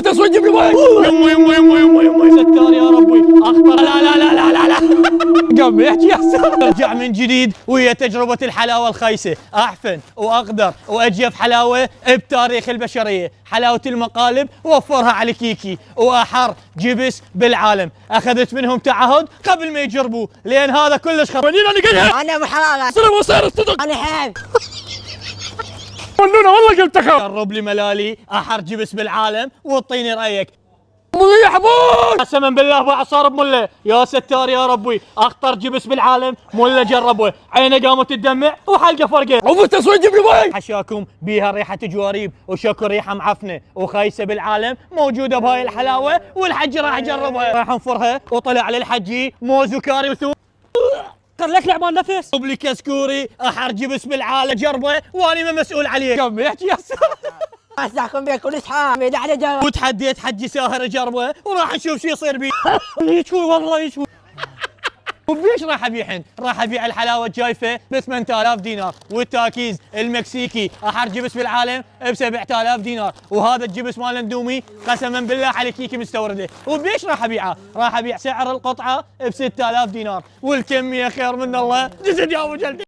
تسوي جيب لي ماي يمه يمه يمه يمه يمه ستار يا ربي اخطر لا لا لا لا لا لا قام يحكي يا ارجع من جديد وهي تجربة الحلاوة الخايسة، احفن واقدر واجيف حلاوة بتاريخ البشرية، حلاوة المقالب وفرها على كيكي واحر جبس بالعالم، اخذت منهم تعهد قبل ما يجربوا لان هذا كلش خطر. انا ابو حلال صرت وصير صدق انا حاب ولونا والله قلت جرب لي ملالي احر جبس بالعالم وطيني رايك. يا حبوب قسما بالله بعد صار بمله يا ستار يا ربي اخطر جبس بالعالم مله جربه عينه قامت تدمع وحلقه فرقه عفوا تسوي جيب لي ماي حشاكم بيها ريحه جواريب وشكر ريحه معفنه وخايسه بالعالم موجوده بهاي الحلاوه والحجي راح يجربها راح انفرها وطلع للحجي موز وكاري وثوم لك لعبان نفس لي كسكوري احر جبس بالعالم جربه واني ما مسؤول عليه قام يحكي يا اسحكم بيك كل اصحاب اذا على جواب وتحديت حجي ساهر اجربه وراح نشوف شو يصير بي يشوي والله يشوي وبيش راح ابيعهن؟ راح ابيع الحلاوه الجايفه ب 8000 دينار والتاكيز المكسيكي احر جبس بالعالم ب 7000 دينار وهذا الجبس مال اندومي قسما بالله على كيكي مستورده وبيش راح ابيعه؟ راح ابيع سعر القطعه ب 6000 دينار والكميه خير من الله جزد يا ابو جلدي.